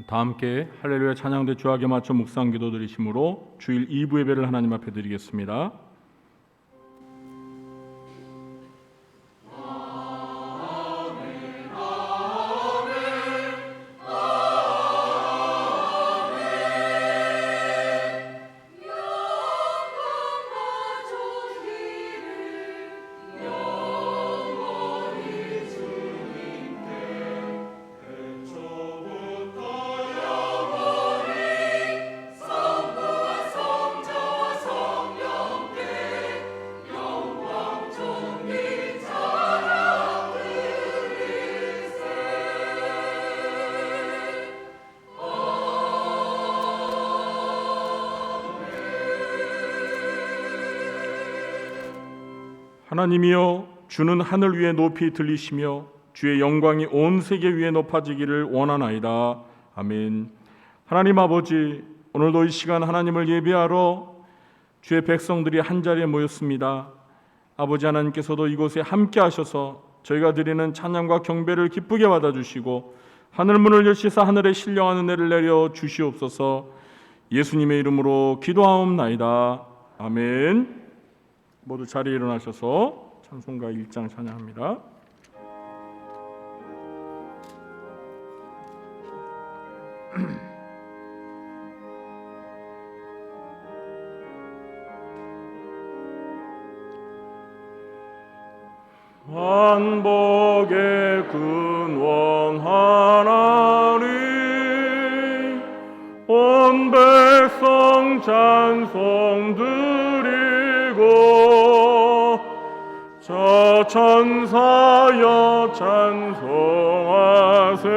다 함께 할렐루야 찬양대 주하게 맞춰 묵상 기도 드리심으로 주일 2부 예배를 하나님 앞에 드리겠습니다. 하나님이여, 주는 하늘 위에 높이 들리시며 주의 영광이 온 세계 위에 높아지기를 원하나이다. 아멘. 하나님 아버지, 오늘도 이 시간 하나님을 예배하러 주의 백성들이 한자리에 모였습니다. 아버지 하나님께서도 이곳에 함께 하셔서 저희가 드리는 찬양과 경배를 기쁘게 받아주시고 하늘 문을 여시사 하늘에 신령한 은혜를 내려 주시옵소서. 예수님의 이름으로 기도하옵나이다. 아멘. 모두 자리에 일어나셔서 찬송가 1장 찬양합니다. 만복의 근원 하나님, 온 백성 찬송 드리고 저 천사여 찬송하세.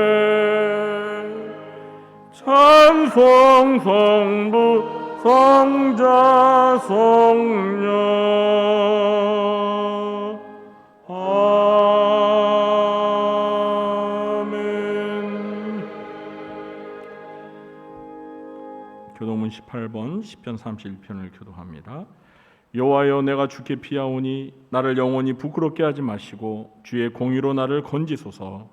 찬송 성부 성자 성령. 아멘. 교도문 18번 시편 31편을 교도합니다. 여호와여, 내가 주께 피하오니 나를 영원히 부끄럽게 하지 마시고 주의 공의로 나를 건지소서.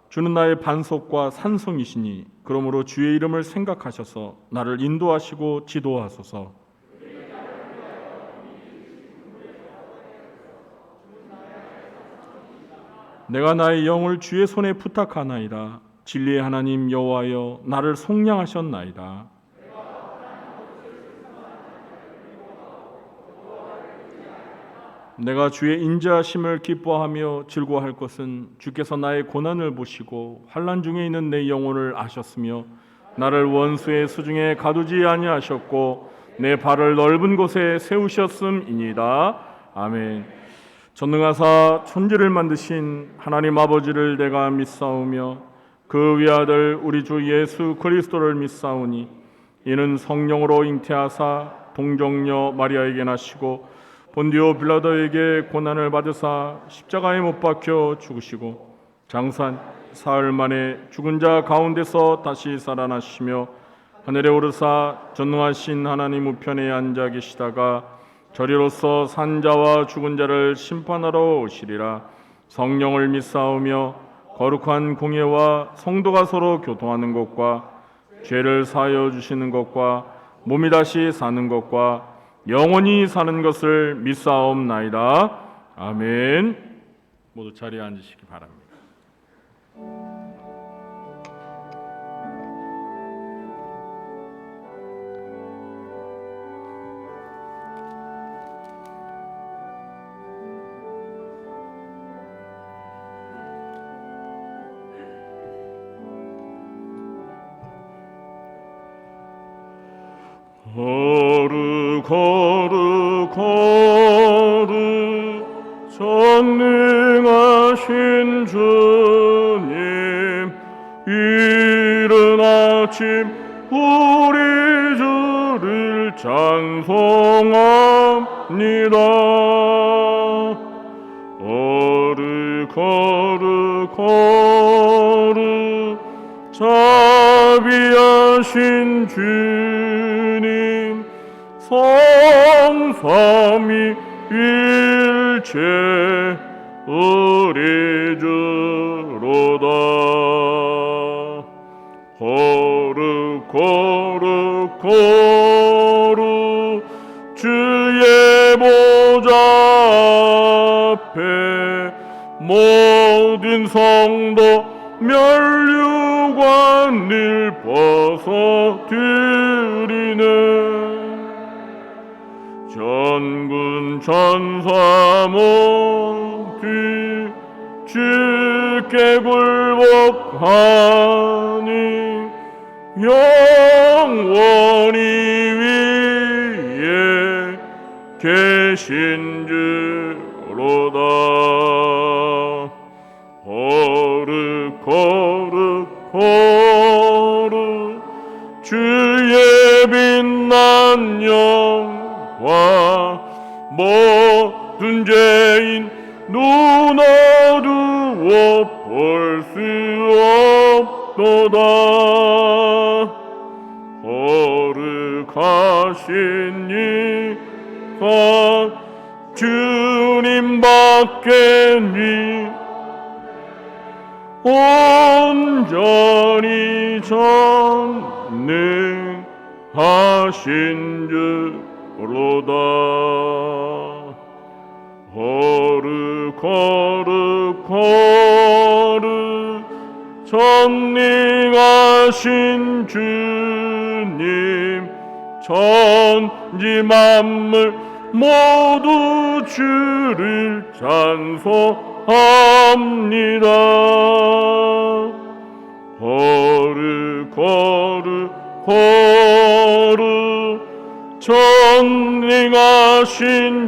주는 나의 반석과 산성이시니 그러므로 주의 이름을 생각하셔서 나를 인도하시고 지도하소서. 내가 나의 영을 주의 손에 부탁하나이다. 진리의 하나님 여호와여, 나를 속량하셨나이다. 내가 주의 인자하심을 기뻐하며 즐거워할 것은 주께서 나의 고난을 보시고 환난 중에 있는 내 영혼을 아셨으며 나를 원수의 수중에 가두지 아니하셨고 내 발을 넓은 곳에 세우셨음이니이다. 아멘. 전능하사 천지를 만드신 하나님 아버지를 내가 믿사오며 그 위아들 우리 주 예수 그리스도를 믿사오니 이는 성령으로 잉태하사 동정녀 마리아에게 나시고 본디오 빌라도에게 고난을 받으사 십자가에 못 박혀 죽으시고 장사 사흘 만에 죽은 자 가운데서 다시 살아나시며 하늘에 오르사 전능하신 하나님 우편에 앉아 계시다가 저리로서 산자와 죽은 자를 심판하러 오시리라. 성령을 믿사오며 거룩한 공예와 성도가 서로 교통하는 것과 죄를 사하여 주시는 것과 몸이 다시 사는 것과 영원히 사는 것을 믿사옵나이다. 아멘. 모두 자리에 앉으시기 바랍니다. 거룩 전능하신 주님, 이른 아침 우리 주를 찬송합니다. 거룩 자비하신 주님, 성삼위 우리 주로다. 거룩 거룩 거룩 주의 보좌 앞에 모든 성도 면류관을 벗어드리네. 전군 천사 모두 주께 굴복하니 영원히 위에 계신 주로다. 거룩 거룩 거룩 주의 빛난 영광 모든 죄인 눈 어두워 볼 수 없도다. 거룩하신 이가 주님밖에니 온전히 전능하신 주로다. 거룩 거룩 거룩 전능하신 주님 천지 만물 모두 주를 찬송합니다. 거룩 거룩 거룩 전능하신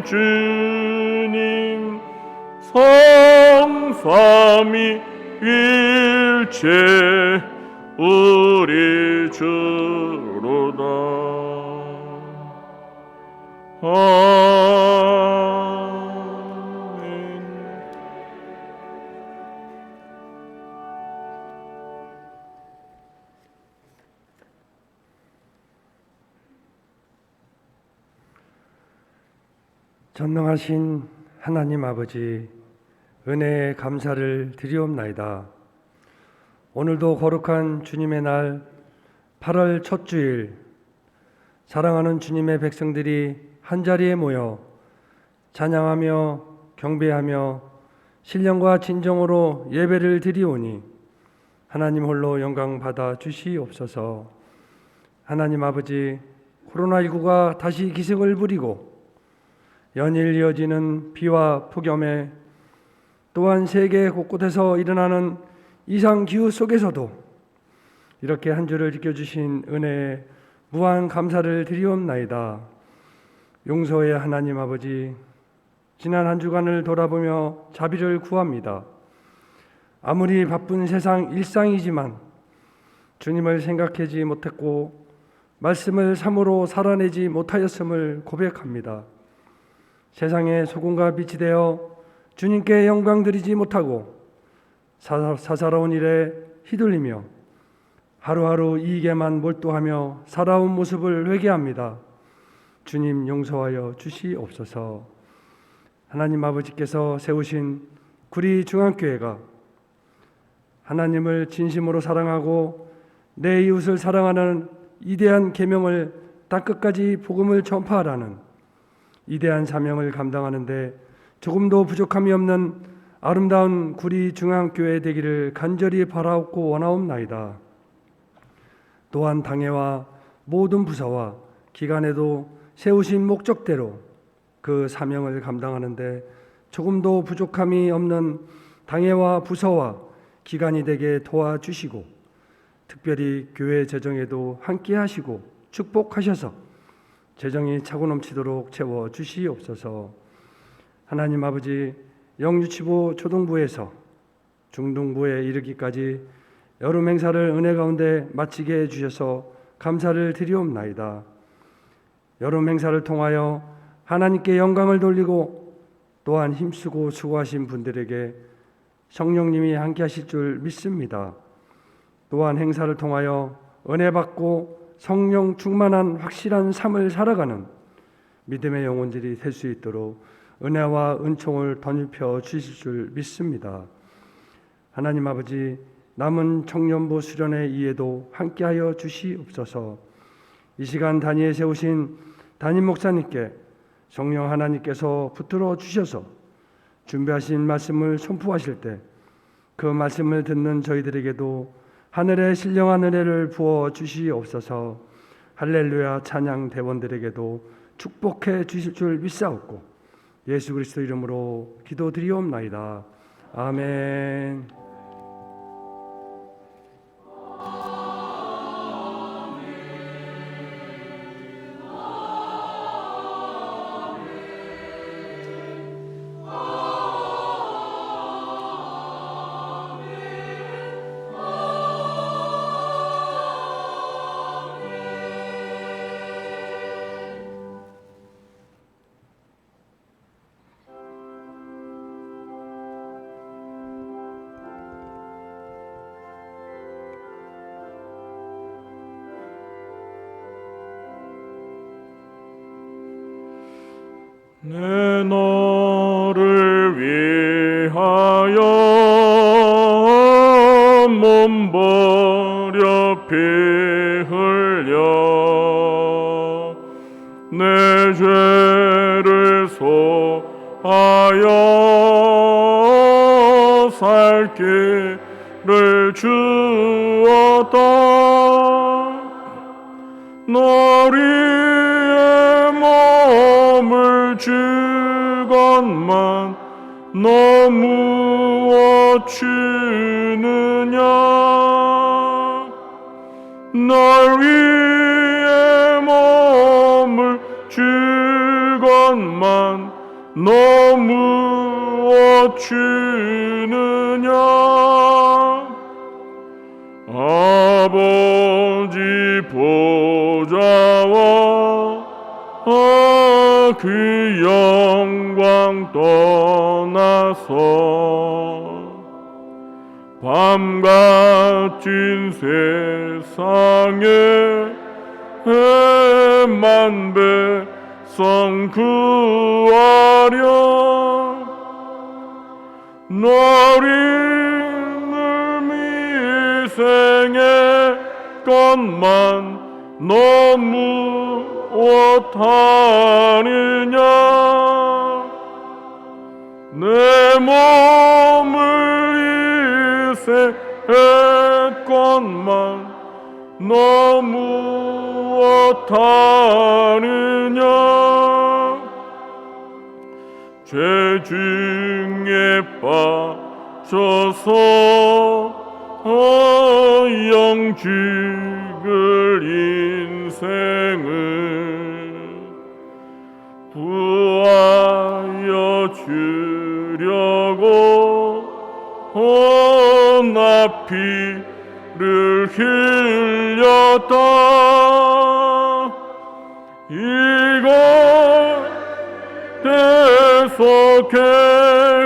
주님 성삼위 일체 우리 주로다. 아멘. 전능하신 하나님 아버지, 은혜에 감사를 드리옵나이다. 오늘도 거룩한 주님의 날 8월 첫 주일, 사랑하는 주님의 백성들이 한자리에 모여 찬양하며 경배하며 신령과 진정으로 예배를 드리오니 하나님 홀로 영광 받아 주시옵소서. 하나님 아버지, 코로나19가 다시 기승을 부리고 연일 이어지는 비와 폭염에 또한 세계 곳곳에서 일어나는 이상기후 속에서도 이렇게 한 주를 지켜주신 은혜에 무한 감사를 드리옵나이다. 용서의 하나님 아버지, 지난 한 주간을 돌아보며 자비를 구합니다. 아무리 바쁜 세상 일상이지만 주님을 생각하지 못했고 말씀을 삶으로 살아내지 못하였음을 고백합니다. 세상의 소금과 빛이 되어 주님께 영광 드리지 못하고 사사로운 일에 휘둘리며 하루하루 이익에만 몰두하며 살아온 모습을 회개합니다. 주님 용서하여 주시옵소서. 하나님 아버지께서 세우신 구리 중앙교회가 하나님을 진심으로 사랑하고 내 이웃을 사랑하는 이대한 계명을 땅끝까지 복음을 전파하라는 이대한 사명을 감당하는데 조금도 부족함이 없는 아름다운 구리 중앙교회 되기를 간절히 바라옵고 원하옵나이다. 또한 당회와 모든 부서와 기관에도 세우신 목적대로 그 사명을 감당하는데 조금도 부족함이 없는 당회와 부서와 기관이 되게 도와주시고 특별히 교회 재정에도 함께 하시고 축복하셔서 재정이 차고 넘치도록 채워주시옵소서. 하나님 아버지, 영유치부 초등부에서 중등부에 이르기까지 여름 행사를 은혜 가운데 마치게 해주셔서 감사를 드리옵나이다. 여름 행사를 통하여 하나님께 영광을 돌리고 또한 힘쓰고 수고하신 분들에게 성령님이 함께 하실 줄 믿습니다. 또한 행사를 통하여 은혜 받고 성령 충만한 확실한 삶을 살아가는 믿음의 영혼들이 될 수 있도록 은혜와 은총을 덧입혀 주실 줄 믿습니다. 하나님 아버지, 남은 청년부 수련회 이에도 함께하여 주시옵소서. 이 시간 단위에 세우신 담임 목사님께 성령 하나님께서 붙들어 주셔서 준비하신 말씀을 선포하실 때 그 말씀을 듣는 저희들에게도 하늘의 신령한 은혜를 부어 주시옵소서. 할렐루야 찬양 대원들에게도 축복해 주실 줄 믿사옵고 예수 그리스도 이름으로 기도드리옵나이다. 아멘. 내 너를 위하여 몸 버려 피 흘려 내 죄를 소하여 살 길을 주었다. 너리의 몸을 주건만 너 무엇 주느냐. 널 위해 몸을 주건만 너 무엇 주느냐. 아버지 보좌와 그 영광 떠나서 밤 같은 세상에 만배성 구하려 너를 희생했건만 너 무엇 하느냐. 내 몸을 희생했건만 너 무엇 하느냐. 죄 중에 빠져서 영 죽을 인생을 구하여 주려고 나 피를 흘렸다. 이것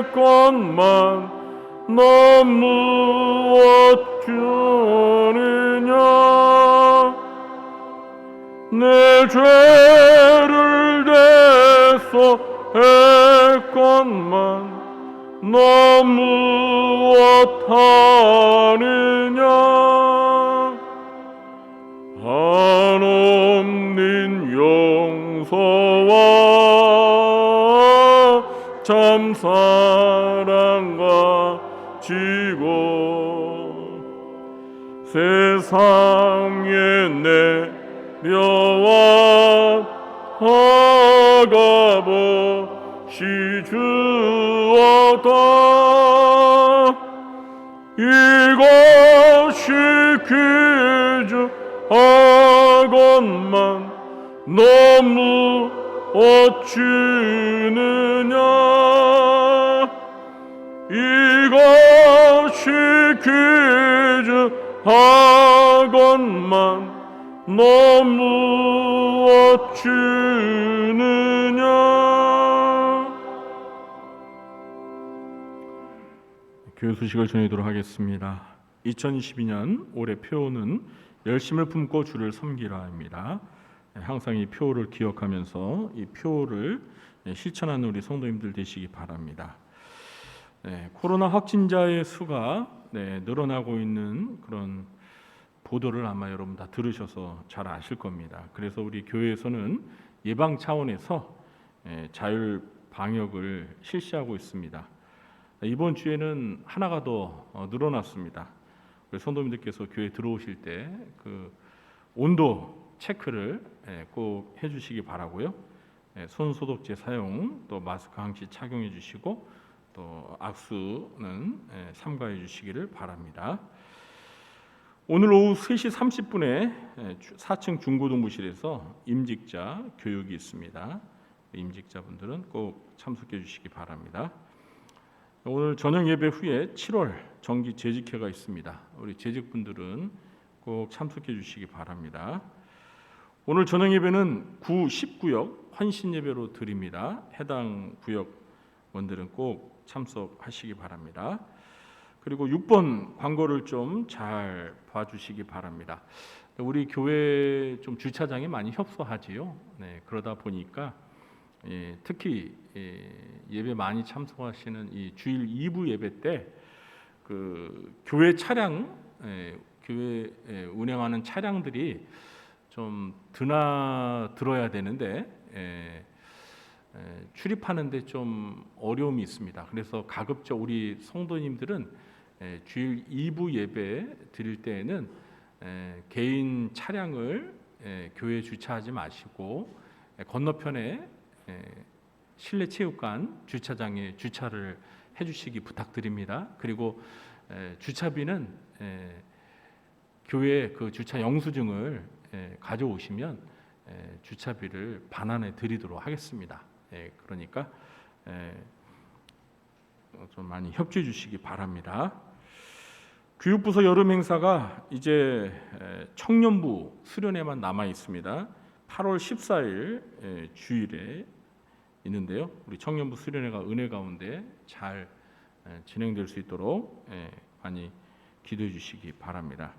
대속했건만 너 무엇 주느냐. 내 죄를 대속했건만 너 무엇 하느냐. 한없는 용서와 참 사랑과 지고 세상에 내려와 아가봇이 주었다. 이것이 그저 하건만 너 무엇 주느냐. 이것이 그저 하건만 너 무엇 주느냐. 교회 소식을 전해드리도록 하겠습니다. 2022년 올해 표어는 열심을 품고 주를 섬기라입니다. 항상 이 표를 기억하면서 이 표를 실천하는 우리 성도님들 되시기 바랍니다. 코로나 확진자의 수가 늘어나고 있는 그런 보도를 아마 여러분 다 들으셔서 잘 아실 겁니다. 그래서 우리 교회에서는 예방 차원에서 자율 방역을 실시하고 있습니다. 이번 주에는 하나가 더 늘어났습니다. 우리 성도님들께서 교회 들어오실 때 그 온도 체크를 꼭 해주시기 바라고요. 손 소독제 사용, 또 마스크 항시 착용해 주시고 또 악수는 삼가해 주시기를 바랍니다. 오늘 오후 3시 30분에 4층 중고등부실에서 임직자 교육이 있습니다. 임직자분들은 꼭 참석해 주시기 바랍니다. 오늘 저녁 예배 후에 7월 정기 재직회가 있습니다. 우리 재직분들은 꼭 참석해 주시기 바랍니다. 오늘 저녁 예배는 9, 10구역 환신 예배로 드립니다. 해당 구역원들은 꼭 참석하시기 바랍니다. 그리고 6번 광고를 좀 잘 봐주시기 바랍니다. 우리 교회 좀 주차장이 많이 협소하지요. 그러다 보니까 특히 예배 많이 참석하시는 이 주일 2부 예배 때 그 교회 차량, 교회 운행하는 차량들이 좀 드나들어야 되는데 출입하는데 좀 어려움이 있습니다. 그래서 가급적 우리 성도님들은 주일 2부 예배 드릴 때에는 개인 차량을 교회에 주차하지 마시고 건너편에 실내 체육관 주차장에 주차를 해주시기 부탁드립니다. 그리고 주차비는 교회 그 주차 영수증을 가져오시면 주차비를 반환해 드리도록 하겠습니다. 그러니까 좀 많이 협조해 주시기 바랍니다. 교육부서 여름 행사가 이제 청년부 수련회만 남아 있습니다. 8월 14일 주일에 있는데요. 우리 청년부 수련회가 은혜 가운데 잘 진행될 수 있도록 많이 기도해 주시기 바랍니다.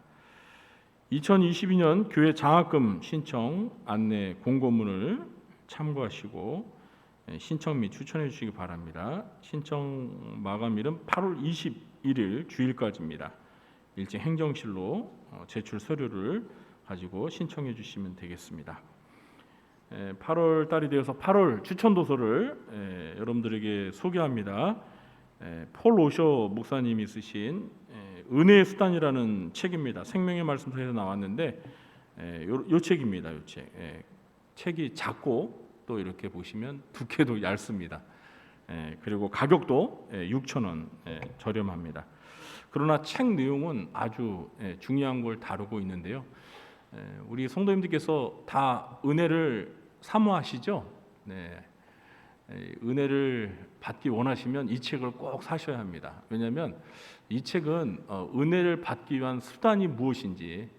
2022년 교회 장학금 신청 안내 공고문을 참고하시고 신청 및 추천해 주시기 바랍니다. 신청 마감일은 8월 21일 주일까지입니다. 일제 행정실로 제출 서류를 가지고 신청해 주시면 되겠습니다. 8월 달이 되어서 8월 추천 도서를 여러분들에게 소개합니다. 폴 오셔 목사님이 쓰신 은혜의 수단이라는 책입니다. 생명의 말씀서에서 나왔는데 요 책입니다. 요 책. 책이 작고 또 이렇게 보시면 두께도 얇습니다. 그리고 가격도 6,000원 저렴합니다. 그러나 책 내용은 아주 중요한 걸 다루고 있는데요. 우리 성도님들께서 다 은혜를 사모하시죠? 은혜를 받기 원하시면 이 책을 꼭 사셔야 합니다. 왜냐하면 이 책은 은혜를 받기 위한 수단이 무엇인지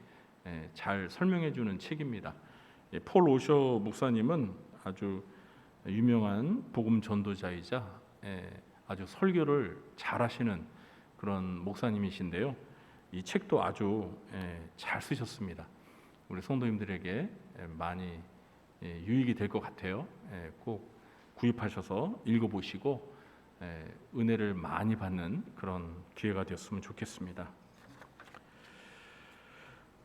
잘 설명해 주는 책입니다. 폴 오셔 목사님은 아주 유명한 복음 전도자이자 아주 설교를 잘하시는 그런 목사님이신데요. 이 책도 아주 잘 쓰셨습니다. 우리 성도님들에게 많이 유익이 될 것 같아요. 꼭 구입하셔서 읽어보시고 은혜를 많이 받는 그런 기회가 되었으면 좋겠습니다.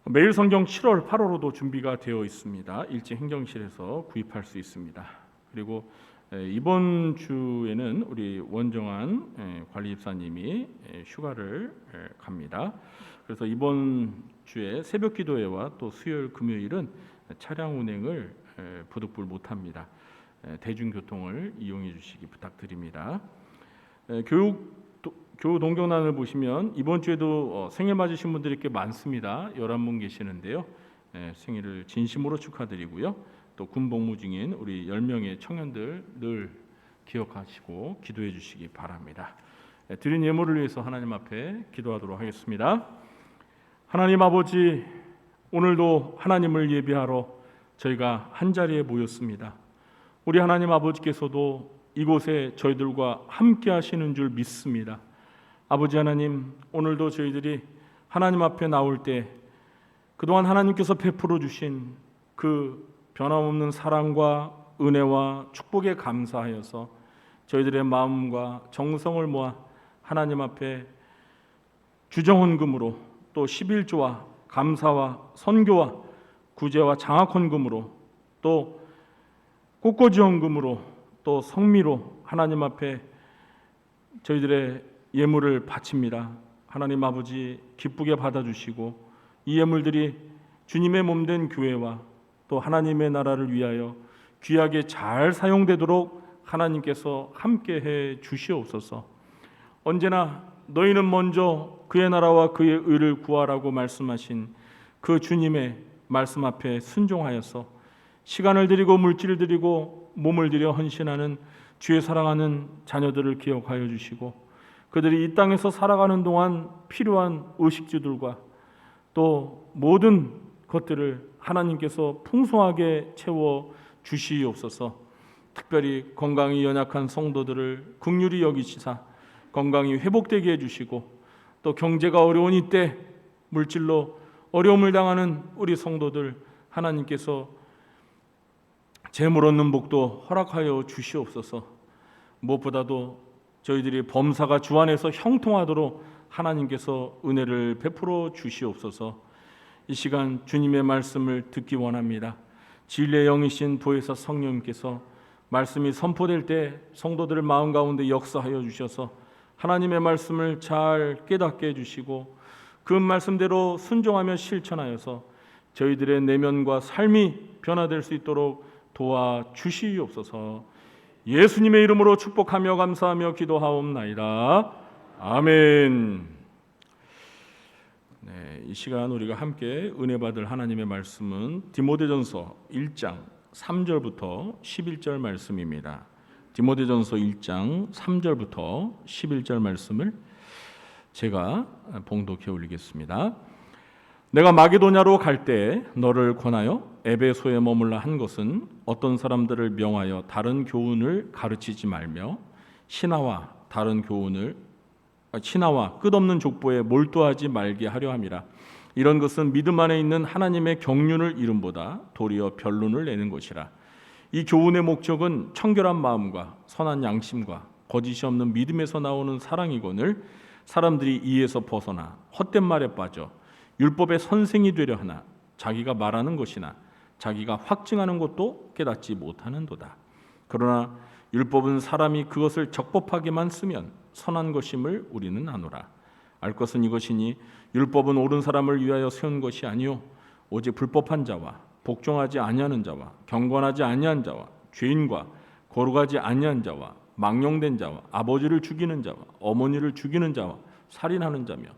매일 성경 7월 8월호도 준비가 되어 있습니다. 일제 행정실에서 구입할 수 있습니다. 그리고 이번 주에는 우리 원정환 관리 집사님이 휴가를 갑니다. 그래서 이번 주에 새벽 기도회와 또 수요일 금요일은 차량 운행을 부득불 못합니다. 대중교통을 이용해 주시기 부탁드립니다. 교우 동경단을 보시면 이번 주에도 생일 맞으신 분들이 꽤 많습니다. 11분 계시는데요. 생일을 진심으로 축하드리고요. 또 군복무 중인 우리 10명의 청년들 늘 기억하시고 기도해 주시기 바랍니다. 드린 예물을 위해서 하나님 앞에 기도하도록 하겠습니다. 하나님 아버지, 오늘도 하나님을 예배하러 저희가 한자리에 모였습니다. 우리 하나님 아버지께서도 이곳에 저희들과 함께 하시는 줄 믿습니다. 아버지 하나님, 오늘도 저희들이 하나님 앞에 나올 때 그동안 하나님께서 베풀어 주신 그 변함없는 사랑과 은혜와 축복에 감사하여서 저희들의 마음과 정성을 모아 하나님 앞에 주정헌금으로 또 11조와 감사와 선교와 구제와 장학헌금으로 또 꽃꽂이헌금으로 또 성미로 하나님 앞에 저희들의 예물을 바칩니다. 하나님 아버지 기쁘게 받아주시고 이 예물들이 주님의 몸된 교회와 또 하나님의 나라를 위하여 귀하게 잘 사용되도록 하나님께서 함께해 주시옵소서. 언제나 너희는 먼저 그의 나라와 그의 의를 구하라고 말씀하신 그 주님의 말씀 앞에 순종하여서 시간을 드리고 물질을 드리고 몸을 들여 헌신하는 주의 사랑하는 자녀들을 기억하여 주시고 그들이 이 땅에서 살아가는 동안 필요한 의식주들과 또 모든 것들을 하나님께서 풍성하게 채워 주시옵소서. 특별히 건강이 연약한 성도들을 긍휼히 여기시사 건강이 회복되게 해주시고 또 경제가 어려운 이때 물질로 어려움을 당하는 우리 성도들 하나님께서 재물 얻는 복도 허락하여 주시옵소서. 무엇보다도 저희들이 범사가 주 안에서 형통하도록 하나님께서 은혜를 베풀어 주시옵소서. 이 시간 주님의 말씀을 듣기 원합니다. 진리의 영이신 보혜사 성령님께서 말씀이 선포될 때 성도들의 마음 가운데 역사하여 주셔서 하나님의 말씀을 잘 깨닫게 해주시고 그 말씀대로 순종하며 실천하여서 저희들의 내면과 삶이 변화될 수 있도록 도와주시옵소서. 예수님의 이름으로 축복하며 감사하며 기도하옵나이다. 아멘. 네, 이 시간 우리가 함께 은혜 받을 하나님의 말씀은 디모데전서 1장 3절부터 11절 말씀입니다. 디모데전서 1장 3절부터 11절 말씀을 제가 봉독해 올리겠습니다. 내가 마게도냐로 갈 때 너를 권하여 에베소에 머물라 한 것은 어떤 사람들을 명하여 다른 교훈을 가르치지 말며 신하와 끝없는 족보에 몰두하지 말게 하려 함이라. 이런 것은 믿음 안에 있는 하나님의 경륜을 이름보다 도리어 변론을 내는 것이라. 이 교훈의 목적은 청결한 마음과 선한 양심과 거짓이 없는 믿음에서 나오는 사랑이거늘 사람들이 이에서 벗어나 헛된 말에 빠져 율법의 선생이 되려 하나 자기가 말하는 것이나 자기가 확증하는 것도 깨닫지 못하는도다. 그러나 율법은 사람이 그것을 적법하게만 쓰면 선한 것임을 우리는 아노라. 알 것은 이것이니 율법은 옳은 사람을 위하여 세운 것이 아니요 오직 불법한 자와 복종하지 아니하는 자와 경건하지 아니한 자와 죄인과 거룩하지 아니한 자와 망령된 자와 아버지를 죽이는 자와 어머니를 죽이는 자와 살인하는 자며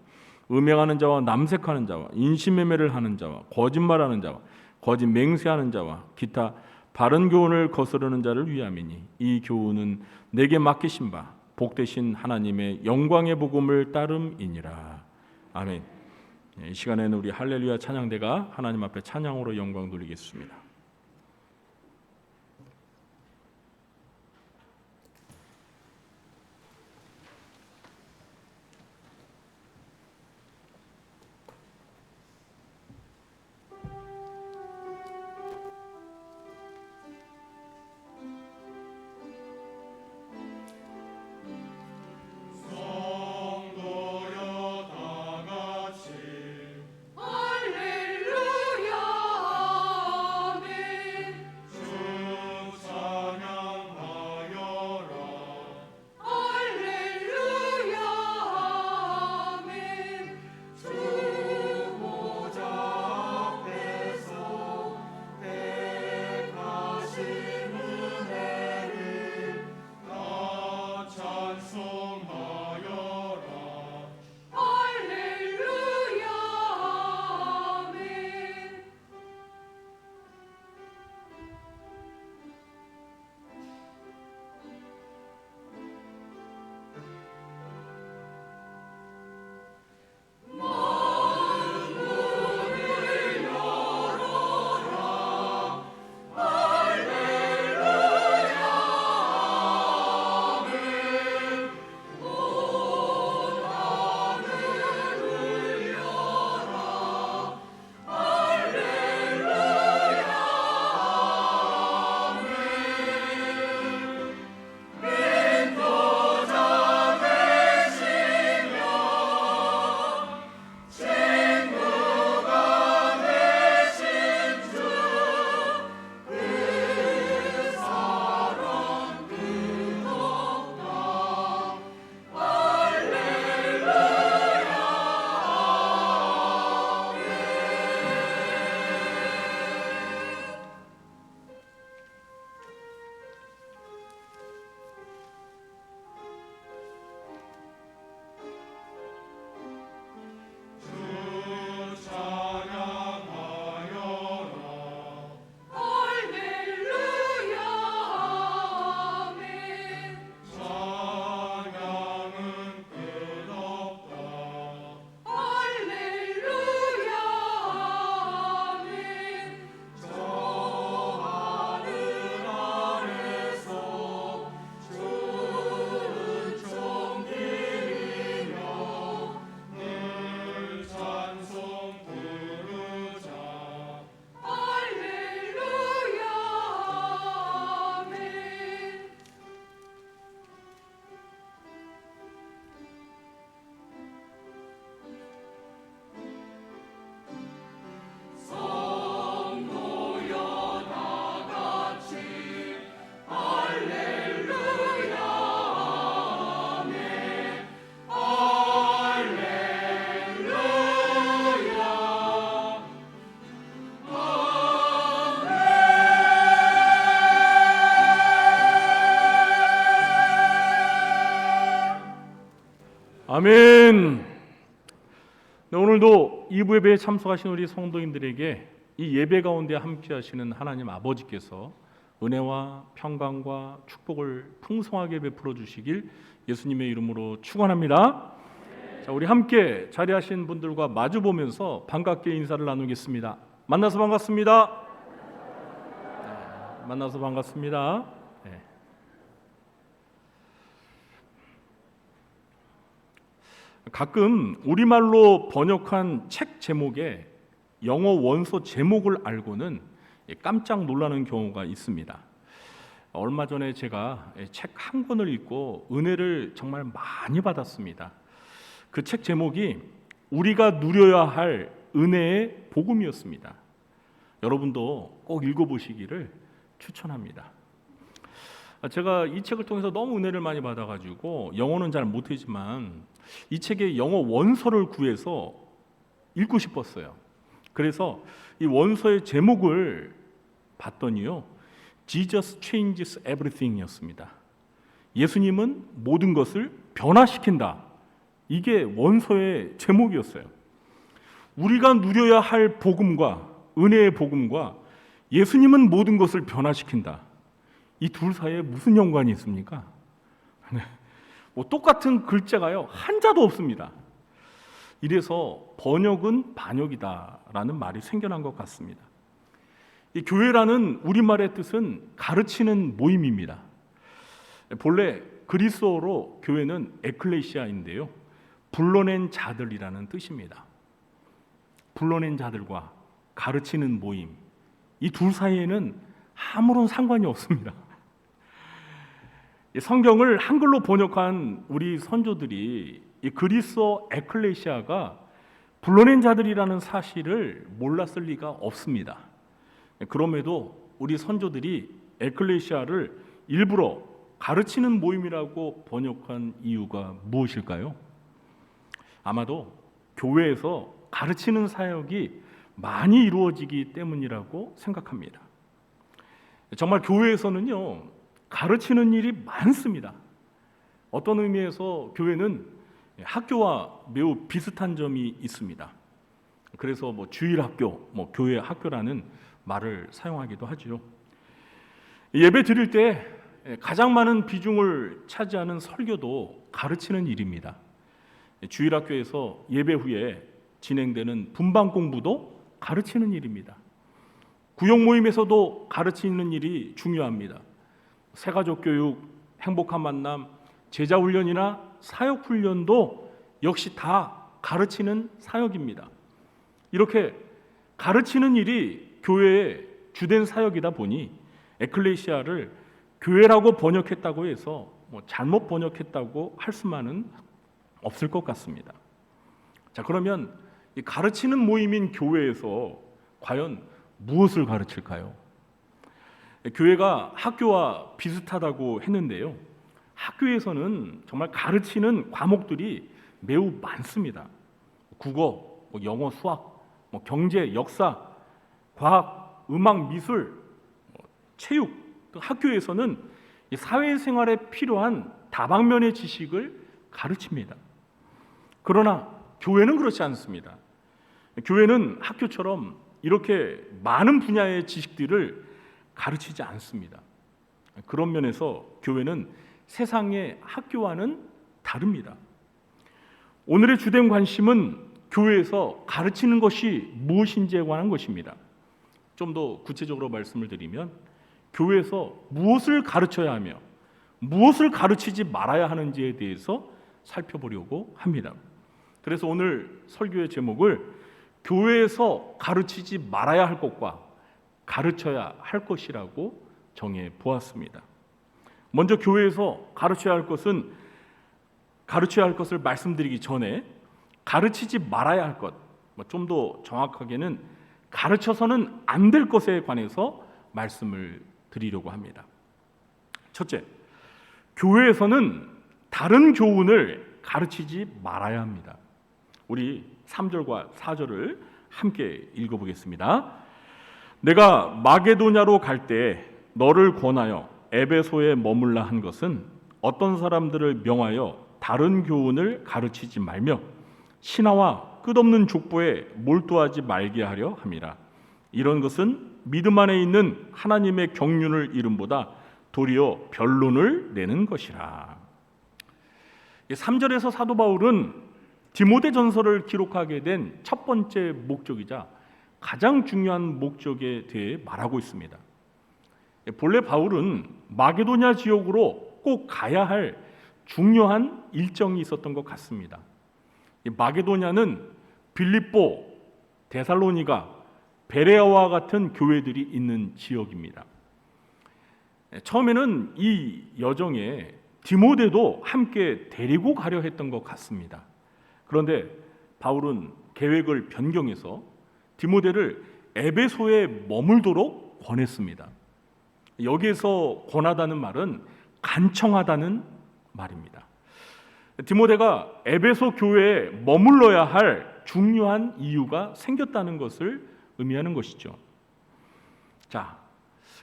음행하는 자와 남색하는 자와 인신매매를 하는 자와 거짓말하는 자와 거짓 맹세하는 자와 기타 바른 교훈을 거스르는 자를 위함이니 이 교훈은 내게 맡기신 바 복되신 하나님의 영광의 복음을 따름이니라. 아멘. 이 시간에는 우리 할렐루야 찬양대가 하나님 앞에 찬양으로 영광 돌리겠습니다. 아멘. 네, 오늘도 2부 예배에 참석하신 우리 성도님들에게 이 예배 가운데 함께 하시는 하나님 아버지께서 은혜와 평강과 축복을 풍성하게 베풀어 주시길 예수님의 이름으로 축원합니다. 자, 우리 함께 자리하신 분들과 마주 보면서 반갑게 인사를 나누겠습니다. 만나서 반갑습니다. 네, 만나서 반갑습니다. 네. 가끔 우리말로 번역한 책 제목에 영어 원서 제목을 알고는 깜짝 놀라는 경우가 있습니다. 얼마 전에 제가 책 한 권을 읽고 은혜를 정말 많이 받았습니다. 그 책 제목이 우리가 누려야 할 은혜의 복음이었습니다. 여러분도 꼭 읽어보시기를 추천합니다. 제가 이 책을 통해서 너무 은혜를 많이 받아가지고 영어는 잘 못하지만 이 책의 영어 원서를 구해서 읽고 싶었어요. 그래서 이 원서의 제목을 봤더니요, Jesus changes everything이었습니다. 예수님은 모든 것을 변화시킨다. 이게 원서의 제목이었어요. 우리가 누려야 할 복음과 은혜의 복음과 예수님은 모든 것을 변화시킨다. 이 둘 사이에 무슨 연관이 있습니까? 뭐 똑같은 글자가요 한자도 없습니다. 이래서 번역은 반역이다라는 말이 생겨난 것 같습니다. 이 교회라는 우리말의 뜻은 가르치는 모임입니다. 본래 그리스어로 교회는 에클레시아인데요, 불러낸 자들이라는 뜻입니다. 불러낸 자들과 가르치는 모임, 이 둘 사이에는 아무런 상관이 없습니다. 성경을 한글로 번역한 우리 선조들이 이 그리스어 에클레시아가 불러낸 자들이라는 사실을 몰랐을 리가 없습니다. 그럼에도 우리 선조들이 에클레시아를 일부러 가르치는 모임이라고 번역한 이유가 무엇일까요? 아마도 교회에서 가르치는 사역이 많이 이루어지기 때문이라고 생각합니다. 정말 교회에서는요, 가르치는 일이 많습니다. 어떤 의미에서 교회는 학교와 매우 비슷한 점이 있습니다. 그래서 주일학교, 교회 학교라는 말을 사용하기도 하죠. 예배 드릴 때 가장 많은 비중을 차지하는 설교도 가르치는 일입니다. 주일학교에서 예배 후에 진행되는 분방 공부도 가르치는 일입니다. 구역 모임에서도 가르치는 일이 중요합니다. 새가족 교육, 행복한 만남, 제자 훈련이나 사역 훈련도 역시 다 가르치는 사역입니다. 이렇게 가르치는 일이 교회의 주된 사역이다 보니 에클레시아를 교회라고 번역했다고 해서 잘못 번역했다고 할 수만은 없을 것 같습니다. 자, 그러면 이 가르치는 모임인 교회에서 과연 무엇을 가르칠까요? 교회가 학교와 비슷하다고 했는데요, 학교에서는 정말 가르치는 과목들이 매우 많습니다. 국어, 영어, 수학, 경제, 역사, 과학, 음악, 미술, 체육 등 학교에서는 사회생활에 필요한 다방면의 지식을 가르칩니다. 그러나 교회는 그렇지 않습니다. 교회는 학교처럼 이렇게 많은 분야의 지식들을 가르치지 않습니다. 그런 면에서 교회는 세상의 학교와는 다릅니다. 오늘의 주된 관심은 교회에서 가르치는 것이 무엇인지에 관한 것입니다. 좀 더 구체적으로 말씀을 드리면 교회에서 무엇을 가르쳐야 하며 무엇을 가르치지 말아야 하는지에 대해서 살펴보려고 합니다. 그래서 오늘 설교의 제목을 교회에서 가르치지 말아야 할 것과 가르쳐야 할 것이라고 정해 보았습니다. 먼저 교회에서 가르쳐야 할 것을 말씀드리기 전에 가르치지 말아야 할 것, 좀 더 정확하게는 가르쳐서는 안 될 것에 관해서 말씀을 드리려고 합니다. 첫째, 교회에서는 다른 교훈을 가르치지 말아야 합니다. 우리 3절과 4절을 함께 읽어보겠습니다. 내가 마게도냐로 갈 때 너를 권하여 에베소에 머물라 한 것은 어떤 사람들을 명하여 다른 교훈을 가르치지 말며 신하와 끝없는 족보에 몰두하지 말게 하려 함이라. 이런 것은 믿음 안에 있는 하나님의 경륜을 이름보다 도리어 변론을 내는 것이라. 3절에서 사도 바울은 디모데 전서를 기록하게 된 첫 번째 목적이자 가장 중요한 목적에 대해 말하고 있습니다. 본래 바울은 마게도냐 지역으로 꼭 가야 할 중요한 일정이 있었던 것 같습니다. 마게도냐는 빌립보, 데살로니가, 베레아와 같은 교회들이 있는 지역입니다. 처음에는 이 여정에 디모데도 함께 데리고 가려 했던 것 같습니다. 그런데 바울은 계획을 변경해서 디모데를 에베소에 머물도록 권했습니다. 여기에서 권하다는 말은 간청하다는 말입니다. 디모데가 에베소 교회에 머물러야 할 중요한 이유가 생겼다는 것을 의미하는 것이죠. 자,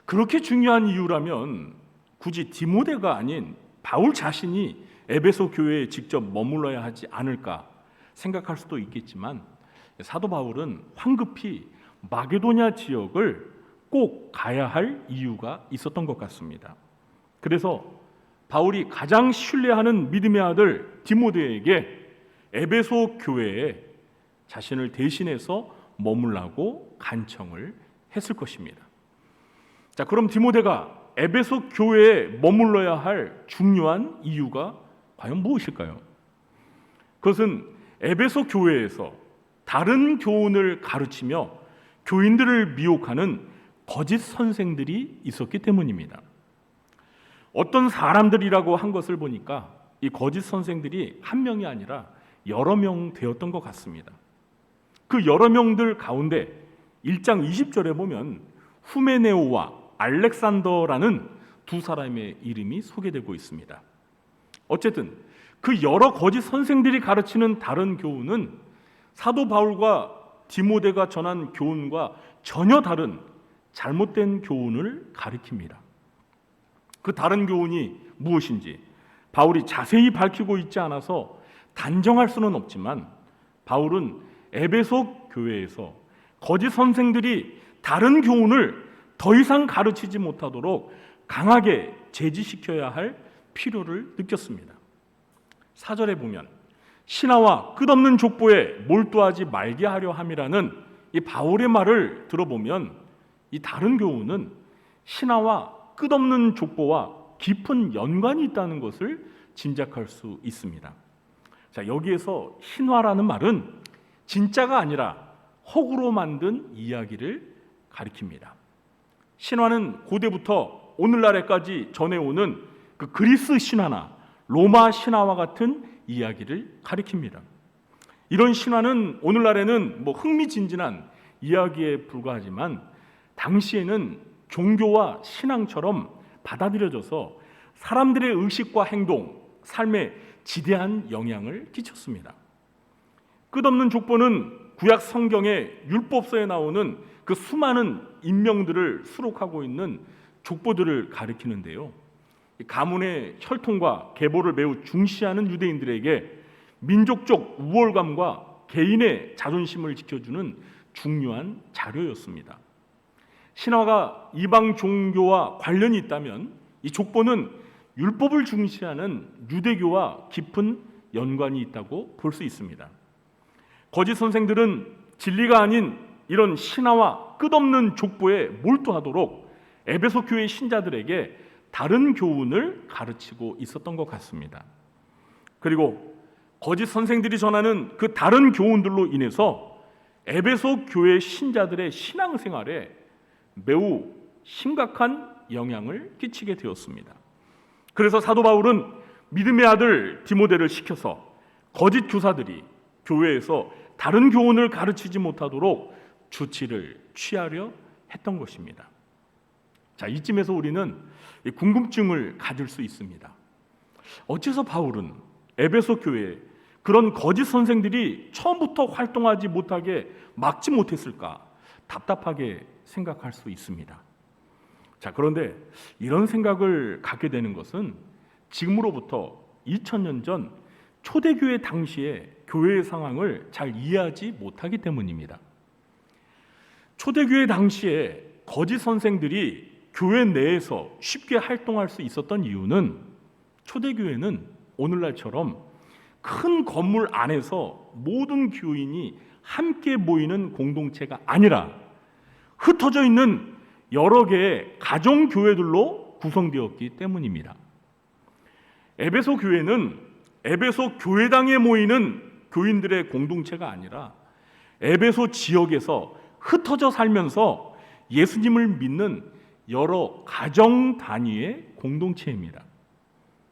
그렇게 중요한 이유라면 굳이 디모데가 아닌 바울 자신이 에베소 교회에 직접 머물러야 하지 않을까 생각할 수도 있겠지만 사도 바울은 황급히 마게도냐 지역을 꼭 가야 할 이유가 있었던 것 같습니다. 그래서 바울이 가장 신뢰하는 믿음의 아들 디모데에게 에베소 교회에 자신을 대신해서 머물라고 간청을 했을 것입니다. 자, 그럼 디모데가 에베소 교회에 머물러야 할 중요한 이유가 과연 무엇일까요? 그것은 에베소 교회에서 다른 교훈을 가르치며 교인들을 미혹하는 거짓 선생들이 있었기 때문입니다. 어떤 사람들이라고 한 것을 보니까 이 거짓 선생들이 한 명이 아니라 여러 명 되었던 것 같습니다. 그 여러 명들 가운데 1장 20절에 보면 후메네오와 알렉산더라는 두 사람의 이름이 소개되고 있습니다. 어쨌든 그 여러 거짓 선생들이 가르치는 다른 교훈은 사도 바울과 디모데가 전한 교훈과 전혀 다른 잘못된 교훈을 가리킵니다. 그 다른 교훈이 무엇인지 바울이 자세히 밝히고 있지 않아서 단정할 수는 없지만 바울은 에베소 교회에서 거짓 선생들이 다른 교훈을 더 이상 가르치지 못하도록 강하게 제지시켜야 할 필요를 느꼈습니다. 4절에 보면 신하와 끝없는 족보에 몰두하지 말게 하려 함이라는 이 바울의 말을 들어보면 이 다른 교훈은 신하와 끝없는 족보와 깊은 연관이 있다는 것을 짐작할 수 있습니다. 자, 여기에서 신화라는 말은 진짜가 아니라 허구로 만든 이야기를 가리킵니다. 신화는 고대부터 오늘날에까지 전해오는 그 그리스 신화나 로마 신화와 같은 이야기를 가리킵니다. 이런 신화는 오늘날에는 흥미진진한 이야기에 불과하지만 당시에는 종교와 신앙처럼 받아들여져서 사람들의 의식과 행동, 삶에 지대한 영향을 끼쳤습니다. 끝없는 족보는 구약 성경의 율법서에 나오는 그 수많은 인명들을 수록하고 있는 족보들을 가리키는데요. 가문의 혈통과 계보를 매우 중시하는 유대인들에게 민족적 우월감과 개인의 자존심을 지켜주는 중요한 자료였습니다. 신화가 이방 종교와 관련이 있다면 이 족보는 율법을 중시하는 유대교와 깊은 연관이 있다고 볼 수 있습니다. 거짓 선생들은 진리가 아닌 이런 신화와 끝없는 족보에 몰두하도록 에베소 교회 신자들에게 다른 교훈을 가르치고 있었던 것 같습니다. 그리고 거짓 선생들이 전하는 그 다른 교훈들로 인해서 에베소 교회 신자들의 신앙생활에 매우 심각한 영향을 끼치게 되었습니다. 그래서 사도 바울은 믿음의 아들 디모데를 시켜서 거짓 교사들이 교회에서 다른 교훈을 가르치지 못하도록 조치를 취하려 했던 것입니다. 자, 이쯤에서 우리는 궁금증을 가질 수 있습니다. 어째서 바울은 에베소 교회에 그런 거짓 선생들이 처음부터 활동하지 못하게 막지 못했을까 답답하게 생각할 수 있습니다. 자, 그런데 이런 생각을 갖게 되는 것은 지금으로부터 2000년 전 초대교회 당시에 교회의 상황을 잘 이해하지 못하기 때문입니다. 초대교회 당시에 거짓 선생들이 교회 내에서 쉽게 활동할 수 있었던 이유는 초대교회는 오늘날처럼 큰 건물 안에서 모든 교인이 함께 모이는 공동체가 아니라 흩어져 있는 여러 개의 가정교회들로 구성되었기 때문입니다. 에베소 교회는 에베소 교회당에 모이는 교인들의 공동체가 아니라 에베소 지역에서 흩어져 살면서 예수님을 믿는 여러 가정 단위의 공동체입니다.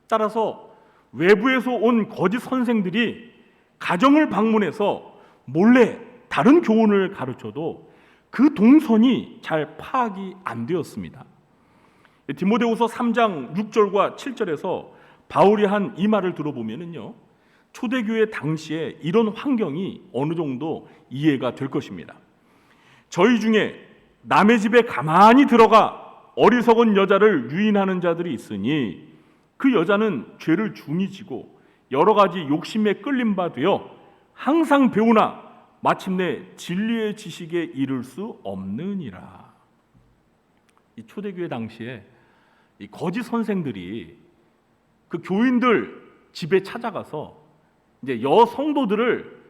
따라서 외부에서 온 거짓 선생들이 가정을 방문해서 몰래 다른 교훈을 가르쳐도 그 동선이 잘 파악이 안 되었습니다. 디모데후서 3장 6절과 7절에서 바울이 한 이 말을 들어보면요, 초대교회 당시에 이런 환경이 어느 정도 이해가 될 것입니다. 저희 중에 남의 집에 가만히 들어가 어리석은 여자를 유인하는 자들이 있으니 그 여자는 죄를 중히 지고 여러 가지 욕심에 끌림 바 되어 항상 배우나 마침내 진리의 지식에 이를 수 없느니라. 이 초대교회 당시에 이 거짓 선생들이 그 교인들 집에 찾아가서 이제 여성도들을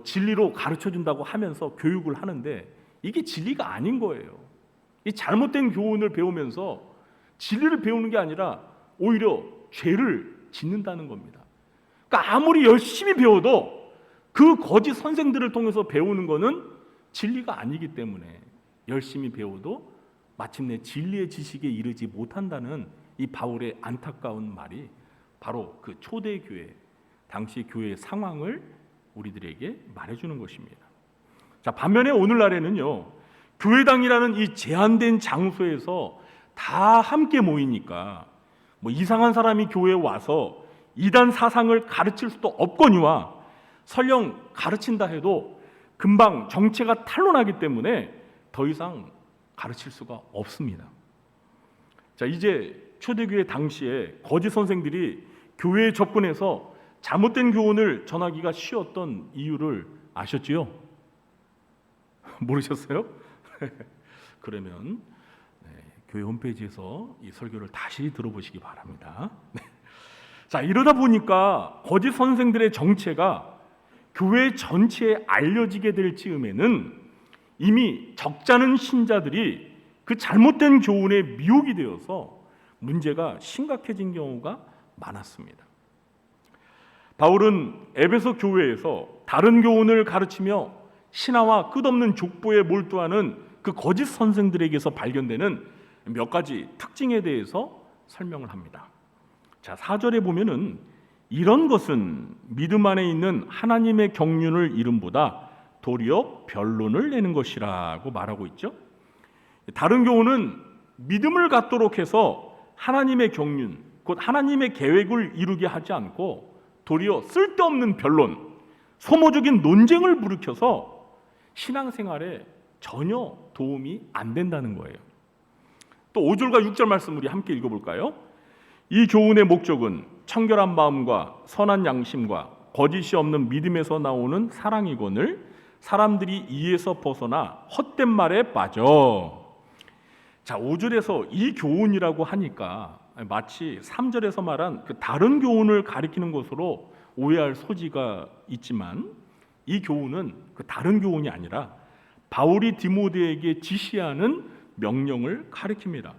진리로 가르쳐 준다고 하면서 교육을 하는데 이게 진리가 아닌 거예요. 이 잘못된 교훈을 배우면서 진리를 배우는 게 아니라 오히려 죄를 짓는다는 겁니다. 그러니까 아무리 열심히 배워도 그 거짓 선생들을 통해서 배우는 거는 진리가 아니기 때문에 열심히 배워도 마침내 진리의 지식에 이르지 못한다는 이 바울의 안타까운 말이 바로 그 초대교회 당시 교회의 상황을 우리들에게 말해주는 것입니다. 자, 반면에 오늘날에는요, 교회당이라는 이 제한된 장소에서 다 함께 모이니까 이상한 사람이 교회에 와서 이단 사상을 가르칠 수도 없거니와 설령 가르친다 해도 금방 정체가 탄로나기 때문에 더 이상 가르칠 수가 없습니다. 자, 이제 초대교회 당시에 거짓 선생들이 교회에 접근해서 잘못된 교훈을 전하기가 쉬웠던 이유를 아셨지요? 모르셨어요? 그러면 교회 홈페이지에서 이 설교를 다시 들어보시기 바랍니다. 자, 이러다 보니까 거짓 선생들의 정체가 교회 전체에 알려지게 될 즈음에는 이미 적잖은 신자들이 그 잘못된 교훈에 미혹이 되어서 문제가 심각해진 경우가 많았습니다. 바울은 에베소 교회에서 다른 교훈을 가르치며 신화와 끝없는 족보에 몰두하는 그 거짓 선생들에게서 발견되는 몇 가지 특징에 대해서 설명을 합니다. 자, 4절에 보면은 이런 것은 믿음 안에 있는 하나님의 경륜을 이름보다 도리어 변론을 내는 것이라고 말하고 있죠. 다른 교훈은 믿음을 갖도록 해서 하나님의 경륜, 곧 하나님의 계획을 이루게 하지 않고 도리어 쓸데없는 변론, 소모적인 논쟁을 부르켜서 신앙생활에 전혀 도움이 안 된다는 거예요. 또 5절과 6절 말씀 우리 함께 읽어볼까요? 이 교훈의 목적은 청결한 마음과 선한 양심과 거짓이 없는 믿음에서 나오는 사랑이거늘 사람들이 이에서 벗어나 헛된 말에 빠져. 자, 5절에서 이 교훈이라고 하니까 마치 3절에서 말한 그 다른 교훈을 가리키는 것으로 오해할 소지가 있지만 이 교훈은 그 다른 교훈이 아니라 바울이 디모데에게 지시하는 명령을 가리킵니다.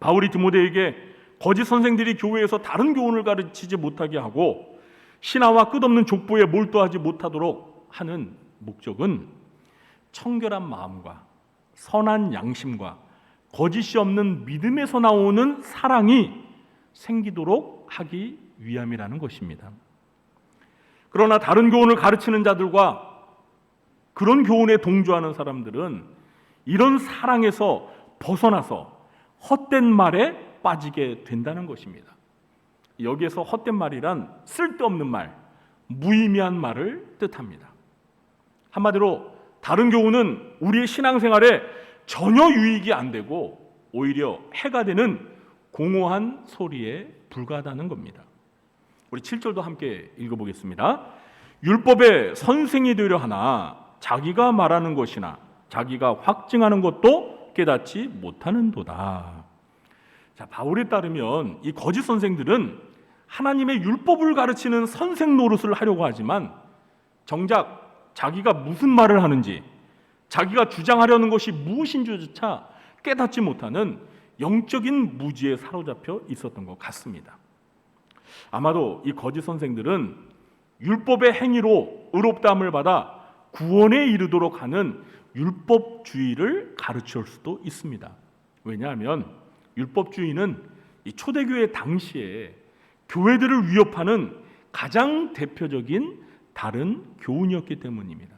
바울이 디모데에게 거짓 선생들이 교회에서 다른 교훈을 가르치지 못하게 하고 신화와 끝없는 족보에 몰두하지 못하도록 하는 목적은 청결한 마음과 선한 양심과 거짓이 없는 믿음에서 나오는 사랑이 생기도록 하기 위함이라는 것입니다. 그러나 다른 교훈을 가르치는 자들과 그런 교훈에 동조하는 사람들은 이런 사랑에서 벗어나서 헛된 말에 빠지게 된다는 것입니다. 여기에서 헛된 말이란 쓸데없는 말, 무의미한 말을 뜻합니다. 한마디로 다른 교훈은 우리의 신앙생활에 전혀 유익이 안 되고 오히려 해가 되는 공허한 소리에 불과하다는 겁니다. 우리 7절도 함께 읽어보겠습니다. 율법의 선생이 되려 하나 자기가 말하는 것이나 자기가 확증하는 것도 깨닫지 못하는도다. 자, 바울에 따르면 이 거짓 선생들은 하나님의 율법을 가르치는 선생 노릇을 하려고 하지만 정작 자기가 무슨 말을 하는지, 자기가 주장하려는 것이 무엇인지조차 깨닫지 못하는 영적인 무지에 사로잡혀 있었던 것 같습니다. 아마도 이 거짓 선생들은 율법의 행위로 의롭다함을 받아 구원에 이르도록 하는 율법주의를 가르칠 수도 있습니다. 왜냐하면 율법주의는 이 초대교회 당시에 교회들을 위협하는 가장 대표적인 다른 교훈이었기 때문입니다.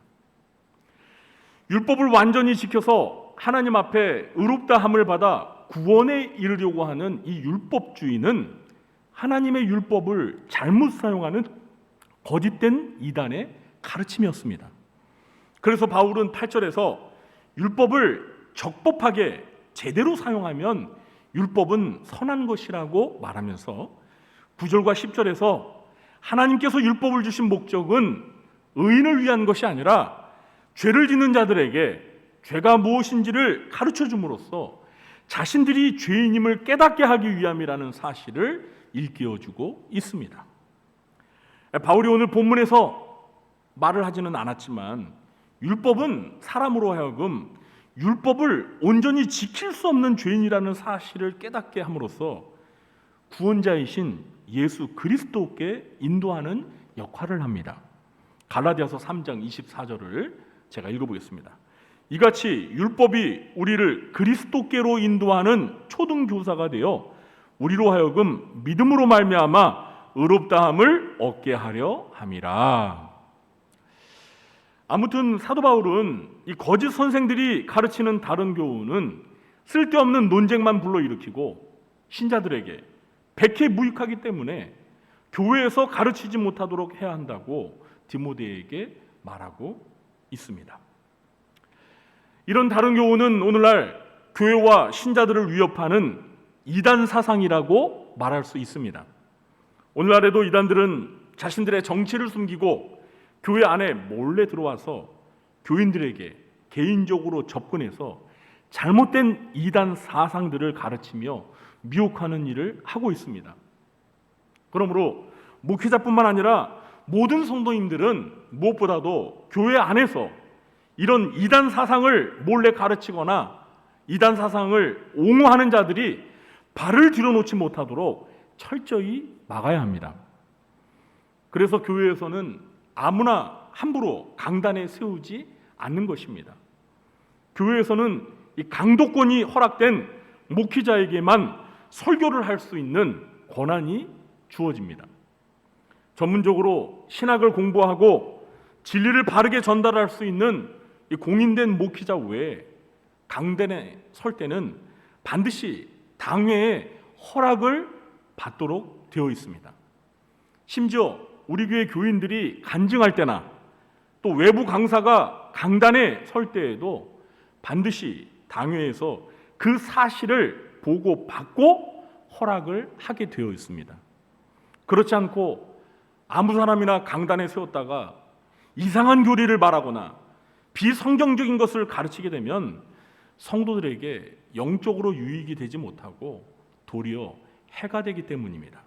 율법을 완전히 지켜서 하나님 앞에 의롭다함을 받아 구원에 이르려고 하는 이 율법주의는 하나님의 율법을 잘못 사용하는 거짓된 이단의 가르침이었습니다. 그래서 바울은 8절에서 율법을 적법하게 제대로 사용하면 율법은 선한 것이라고 말하면서 9절과 10절에서 하나님께서 율법을 주신 목적은 의인을 위한 것이 아니라 죄를 짓는 자들에게 죄가 무엇인지를 가르쳐 줌으로써 자신들이 죄인임을 깨닫게 하기 위함이라는 사실을 일깨워주고 있습니다. 바울이 오늘 본문에서 말을 하지는 않았지만 율법은 사람으로 하여금 율법을 온전히 지킬 수 없는 죄인이라는 사실을 깨닫게 함으로써 구원자이신 예수 그리스도께 인도하는 역할을 합니다. 갈라디아서 3장 24절을 제가 읽어보겠습니다. 이같이 율법이 우리를 그리스도께로 인도하는 초등교사가 되어 우리로 하여금 믿음으로 말미암아 의롭다함을 얻게 하려 함이라. 아무튼 사도 바울은 이 거짓 선생들이 가르치는 다른 교훈은 쓸데없는 논쟁만 불러일으키고 신자들에게 백해무익하기 때문에 교회에서 가르치지 못하도록 해야 한다고 디모데에게 말하고 있습니다. 이런 다른 교훈은 오늘날 교회와 신자들을 위협하는 이단 사상이라고 말할 수 있습니다. 오늘날에도 이단들은 자신들의 정체를 숨기고 교회 안에 몰래 들어와서 교인들에게 개인적으로 접근해서 잘못된 이단 사상들을 가르치며 미혹하는 일을 하고 있습니다. 그러므로 목회자뿐만 아니라 모든 성도님들은 무엇보다도 교회 안에서 이런 이단 사상을 몰래 가르치거나 이단 사상을 옹호하는 자들이 발을 들여놓지 못하도록 철저히 막아야 합니다. 그래서 교회에서는 아무나 함부로 강단에 세우지 않는 것입니다. 교회에서는 이 강도권이 허락된 목회자에게만 설교를 할 수 있는 권한이 주어집니다. 전문적으로 신학을 공부하고 진리를 바르게 전달할 수 있는 이 공인된 목회자 외에 강단에 설 때는 반드시 당회의 허락을 받도록 되어 있습니다. 심지어 우리 교회 교인들이 간증할 때나 또 외부 강사가 강단에 설 때에도 반드시 당회에서 그 사실을 보고받고 허락을 하게 되어 있습니다. 그렇지 않고 아무 사람이나 강단에 세웠다가 이상한 교리를 말하거나 비성경적인 것을 가르치게 되면 성도들에게 영적으로 유익이 되지 못하고 도리어 해가 되기 때문입니다.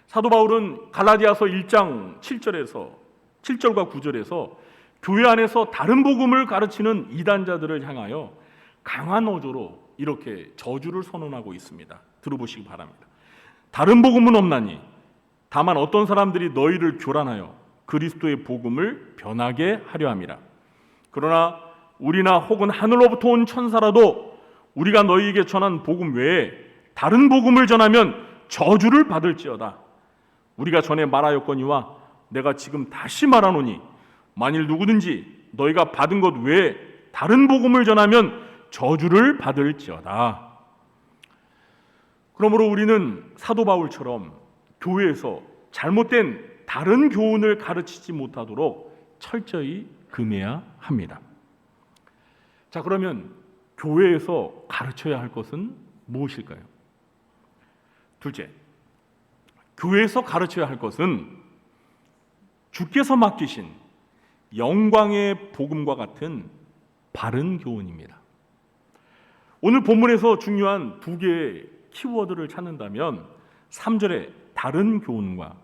사도 바울은 갈라디아서 1장 7절과 9절에서 교회 안에서 다른 복음을 가르치는 이단자들을 향하여 강한 어조로 이렇게 저주를 선언하고 있습니다. 들어보시기 바랍니다. 다른 복음은 없나니 다만 어떤 사람들이 너희를 교란하여 그리스도의 복음을 변하게 하려 함이라. 그러나 우리나 혹은 하늘로부터 온 천사라도 우리가 너희에게 전한 복음 외에 다른 복음을 전하면 저주를 받을지어다. 우리가 전에 말하였거니와 내가 지금 다시 말하노니 만일 누구든지 너희가 받은 것 외에 다른 복음을 전하면 저주를 받을지어다. 그러므로 우리는 사도 바울처럼 교회에서 잘못된 다른 교훈을 가르치지 못하도록 철저히 금해야 합니다. 자, 그러면 교회에서 가르쳐야 할 것은 무엇일까요? 둘째, 교회에서 가르쳐야 할 것은 주께서 맡기신 영광의 복음과 같은 바른 교훈입니다. 오늘 본문에서 중요한 두 개의 키워드를 찾는다면 3절의 다른 교훈과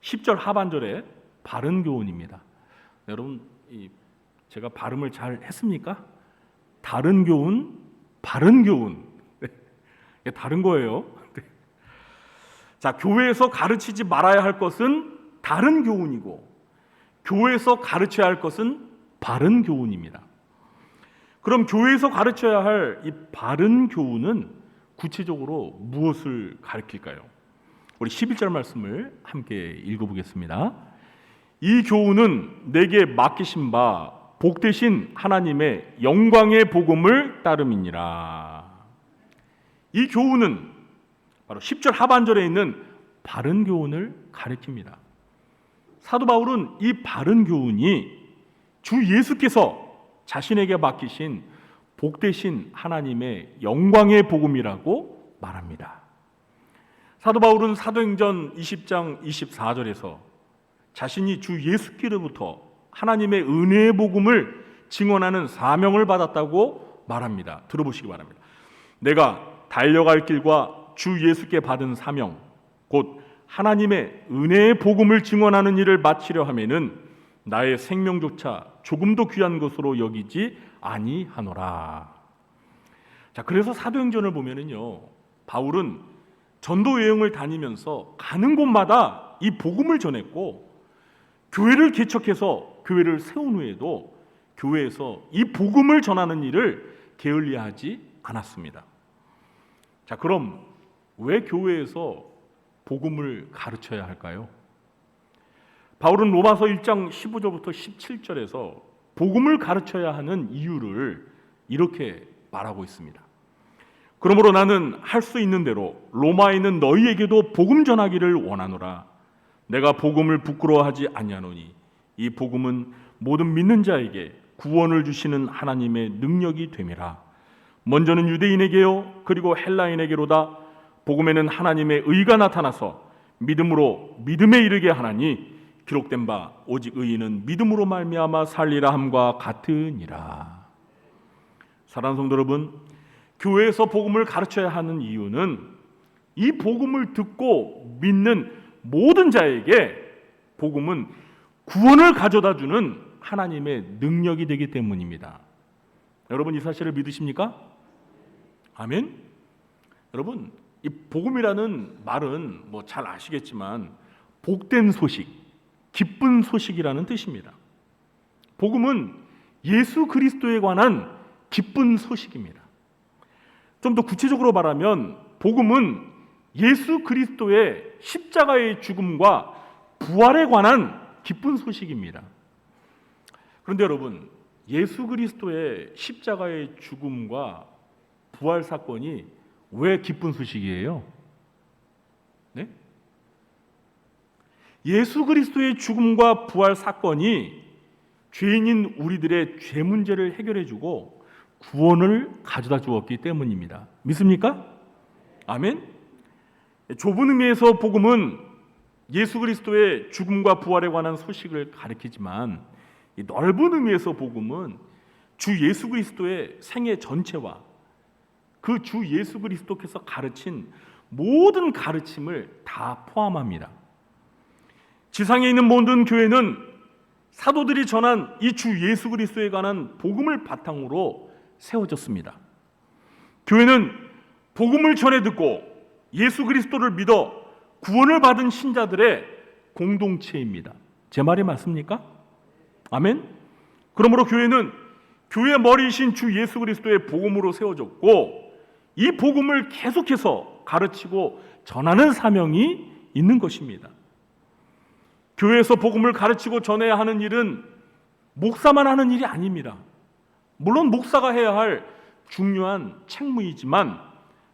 10절 하반절의 바른 교훈입니다. 여러분, 제가 발음을 잘 했습니까? 다른 교훈, 바른 교훈. 네, 다른 거예요. 네. 자, 교회에서 가르치지 말아야 할 것은 다른 교훈이고, 교회에서 가르쳐야 할 것은 바른 교훈입니다. 그럼 교회에서 가르쳐야 할 이 바른 교훈은 구체적으로 무엇을 가르칠까요? 우리 11절 말씀을 함께 읽어보겠습니다. 이 교훈은 내게 맡기신 바 복되신 하나님의 영광의 복음을 따름이니라. 이 교훈은 바로 10절 하반절에 있는 바른 교훈을 가리킵니다. 사도 바울은 이 바른 교훈이 주 예수께서 자신에게 맡기신 복되신 하나님의 영광의 복음이라고 말합니다. 사도 바울은 사도행전 20장 24절에서 자신이 주 예수께로부터 하나님의 은혜의 복음을 증언하는 사명을 받았다고 말합니다. 들어보시기 바랍니다. 내가 달려갈 길과 주 예수께 받은 사명, 곧 하나님의 은혜의 복음을 증언하는 일을 마치려 하면은 나의 생명조차 조금도 귀한 것으로 여기지 아니하노라. 자, 그래서 사도행전을 보면은요, 바울은 전도 여행을 다니면서 가는 곳마다 이 복음을 전했고, 교회를 개척해서 교회를 세운 후에도 교회에서 이 복음을 전하는 일을 게을리하지 않았습니다. 자, 그럼 왜 교회에서 복음을 가르쳐야 할까요? 바울은 로마서 1장 15절부터 17절에서 복음을 가르쳐야 하는 이유를 이렇게 말하고 있습니다. 그러므로 나는 할 수 있는 대로 로마에 있는 너희에게도 복음 전하기를 원하노라. 내가 복음을 부끄러워하지 아니하노니 이 복음은 모든 믿는 자에게 구원을 주시는 하나님의 능력이 됨이라. 먼저는 유대인에게요 그리고 헬라인에게로다. 복음에는 하나님의 의가 나타나서 믿음으로 믿음에 이르게 하나니 기록된 바 오직 의인은 믿음으로 말미암아 살리라 함과 같으니라. 사랑하는 성도 여러분, 교회에서 복음을 가르쳐야 하는 이유는 이 복음을 듣고 믿는 모든 자에게 복음은 구원을 가져다 주는 하나님의 능력이 되기 때문입니다. 여러분, 이 사실을 믿으십니까? 아멘. 여러분, 이 복음이라는 말은 뭐 잘 아시겠지만 복된 소식, 기쁜 소식이라는 뜻입니다. 복음은 예수 그리스도에 관한 기쁜 소식입니다. 좀 더 구체적으로 말하면 복음은 예수 그리스도의 십자가의 죽음과 부활에 관한 기쁜 소식입니다. 그런데 여러분, 예수 그리스도의 십자가의 죽음과 부활 사건이 왜 기쁜 소식이에요? 네? 예수 그리스도의 죽음과 부활 사건이 죄인인 우리들의 죄 문제를 해결해주고 구원을 가져다 주었기 때문입니다. 믿습니까? 아멘. 좁은 의미에서 복음은 예수 그리스도의 죽음과 부활에 관한 소식을 가리키지만 이 넓은 의미에서 복음은 주 예수 그리스도의 생애 전체와 그 주 예수 그리스도께서 가르친 모든 가르침을 다 포함합니다. 지상에 있는 모든 교회는 사도들이 전한 이 주 예수 그리스도에 관한 복음을 바탕으로 세워졌습니다. 교회는 복음을 전해 듣고 예수 그리스도를 믿어 구원을 받은 신자들의 공동체입니다. 제 말이 맞습니까? 아멘. 그러므로 교회는 교회의 머리이신 주 예수 그리스도의 복음으로 세워졌고 이 복음을 계속해서 가르치고 전하는 사명이 있는 것입니다. 교회에서 복음을 가르치고 전해야 하는 일은 목사만 하는 일이 아닙니다. 물론 목사가 해야 할 중요한 책무이지만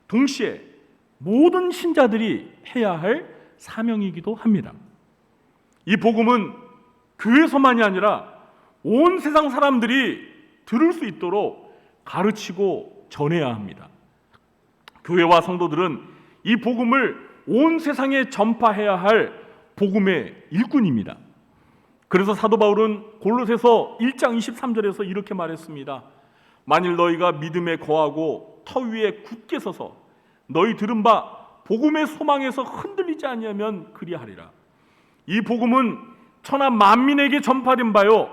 동시에 모든 신자들이 해야 할 사명이기도 합니다. 이 복음은 교회에서만이 아니라 온 세상 사람들이 들을 수 있도록 가르치고 전해야 합니다. 교회와 성도들은 이 복음을 온 세상에 전파해야 할 복음의 일꾼입니다. 그래서 사도 바울은 골로새서 1장 23절에서 이렇게 말했습니다. 만일 너희가 믿음에 거하고 터 위에 굳게 서서 너희 들은 바 복음의 소망에서 흔들리지 아니하면 그리하리라. 이 복음은 천하 만민에게 전파된 바요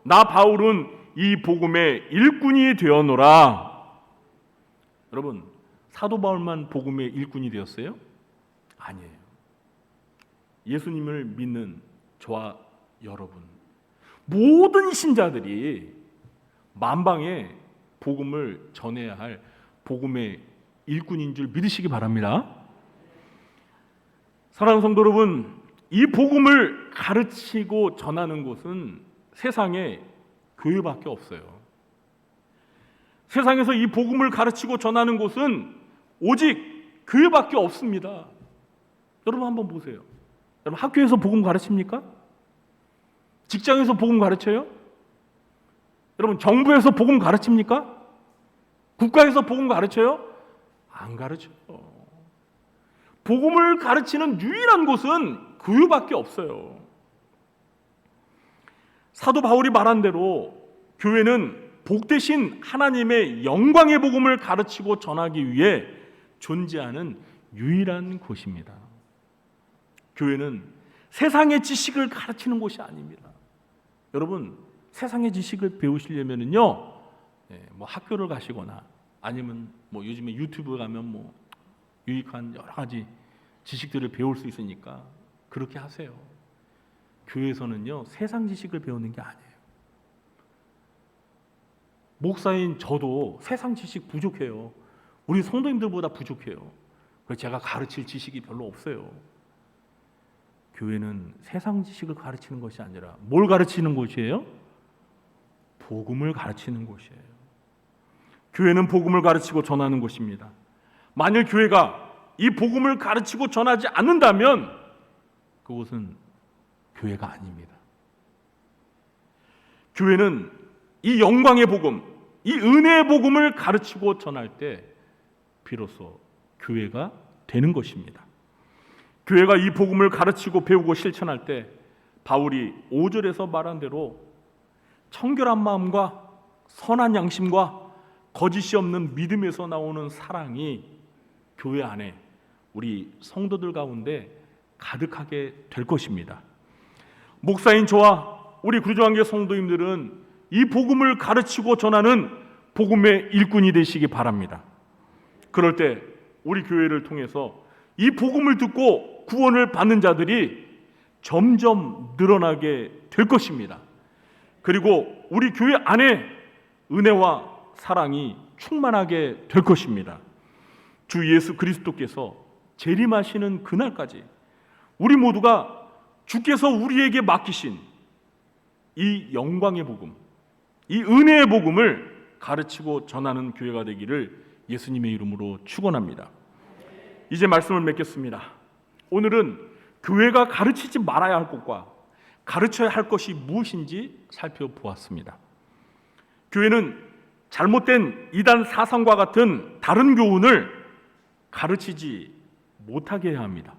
나 바울은 이 복음의 일꾼이 되어노라. 여러분, 사도 바울만 복음의 일꾼이 되었어요? 아니에요. 예수님을 믿는 저와 여러분, 모든 신자들이 만방에 복음을 전해야 할 복음의 일꾼인 줄 믿으시기 바랍니다. 사랑하는 성도 여러분, 이 복음을 가르치고 전하는 곳은 세상에 교회밖에 없어요. 세상에서 이 복음을 가르치고 전하는 곳은 오직 교회밖에 없습니다. 여러분 한번 보세요. 여러분 학교에서 복음 가르칩니까? 직장에서 복음 가르쳐요? 여러분 정부에서 복음 가르칩니까? 국가에서 복음 가르쳐요? 안 가르쳐요. 복음을 가르치는 유일한 곳은 교회밖에 없어요. 사도 바울이 말한 대로 교회는 복되신 하나님의 영광의 복음을 가르치고 전하기 위해 존재하는 유일한 곳입니다. 교회는 세상의 지식을 가르치는 곳이 아닙니다. 여러분, 세상의 지식을 배우시려면요, 뭐 학교를 가시거나 아니면 뭐 요즘에 유튜브 가면 뭐 유익한 여러 가지 지식들을 배울 수 있으니까 그렇게 하세요. 교회에서는요, 세상 지식을 배우는 게 아니에요. 목사인 저도 세상 지식 부족해요. 우리 성도님들보다 부족해요. 그래서 제가 가르칠 지식이 별로 없어요. 교회는 세상 지식을 가르치는 것이 아니라 뭘 가르치는 곳이에요? 복음을 가르치는 곳이에요. 교회는 복음을 가르치고 전하는 곳입니다. 만일 교회가 이 복음을 가르치고 전하지 않는다면 그곳은 교회가 아닙니다. 교회는 이 영광의 복음, 이 은혜의 복음을 가르치고 전할 때 비로소 교회가 되는 것입니다. 교회가 이 복음을 가르치고 배우고 실천할 때 바울이 5절에서 말한 대로 청결한 마음과 선한 양심과 거짓이 없는 믿음에서 나오는 사랑이 교회 안에 우리 성도들 가운데 가득하게 될 것입니다. 목사인 저와 우리 구주한교 성도님들은 이 복음을 가르치고 전하는 복음의 일꾼이 되시기 바랍니다. 그럴 때 우리 교회를 통해서 이 복음을 듣고 구원을 받는 자들이 점점 늘어나게 될 것입니다. 그리고 우리 교회 안에 은혜와 사랑이 충만하게 될 것입니다. 주 예수 그리스도께서 재림하시는 그날까지 우리 모두가 주께서 우리에게 맡기신 이 영광의 복음, 이 은혜의 복음을 가르치고 전하는 교회가 되기를 예수님의 이름으로 축원합니다. 이제 말씀을 맺겠습니다. 오늘은 교회가 가르치지 말아야 할 것과 가르쳐야 할 것이 무엇인지 살펴보았습니다. 교회는 잘못된 이단 사상과 같은 다른 교훈을 가르치지 못하게 해야 합니다.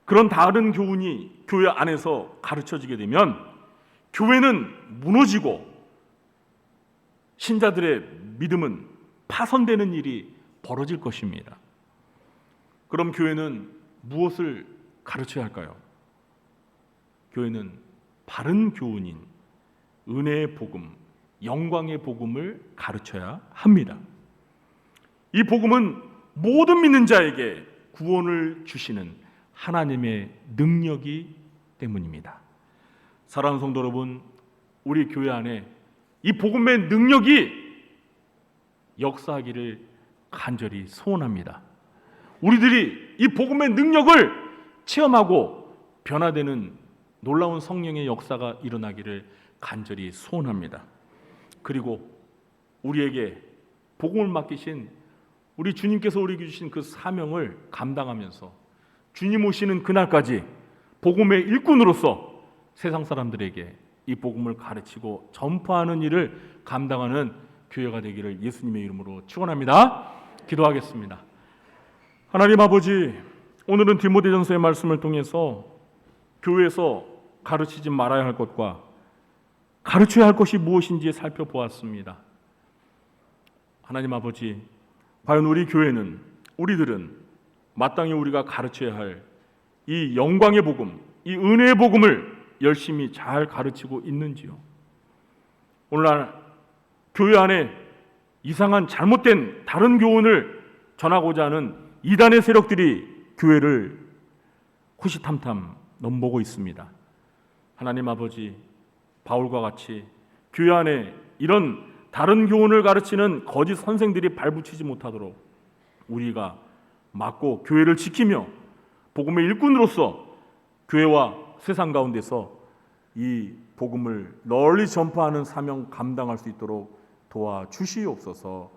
그런 다른 교훈이 교회 안에서 가르쳐지게 되면 교회는 무너지고 신자들의 믿음은 파손되는 일이 벌어질 것입니다. 그럼 교회는 무엇을 가르쳐야 할까요? 교회는 바른 교훈인 은혜의 복음, 영광의 복음을 가르쳐야 합니다. 이 복음은 모든 믿는 자에게 구원을 주시는 하나님의 능력이 때문입니다. 사랑하는 성도 여러분, 우리 교회 안에 이 복음의 능력이 역사하기를 간절히 소원합니다. 우리들이 이 복음의 능력을 체험하고 변화되는 놀라운 성령의 역사가 일어나기를 간절히 소원합니다. 그리고 우리에게 복음을 맡기신 우리 주님께서 우리에게 주신 그 사명을 감당하면서 주님 오시는 그날까지 복음의 일꾼으로서 세상 사람들에게 이 복음을 가르치고 전파하는 일을 감당하는 교회가 되기를 예수님의 이름으로 축원합니다. 기도하겠습니다. 하나님 아버지, 오늘은 디모데전서의 말씀을 통해서 교회에서 가르치지 말아야 할 것과 가르쳐야 할 것이 무엇인지 살펴보았습니다. 하나님 아버지, 과연 우리 교회는, 우리들은 마땅히 우리가 가르쳐야 할 이 영광의 복음, 이 은혜의 복음을 열심히 잘 가르치고 있는지요? 오늘날 교회 안에 이상한 잘못된 다른 교훈을 전하고자 하는 이단의 세력들이 교회를 호시탐탐 넘보고 있습니다. 하나님 아버지, 바울과 같이 교회 안에 이런 다른 교훈을 가르치는 거짓 선생들이 발붙이지 못하도록 우리가 막고 교회를 지키며 복음의 일꾼으로서 교회와 세상 가운데서 이 복음을 널리 전파하는 사명 감당할 수 있도록 도와주시옵소서.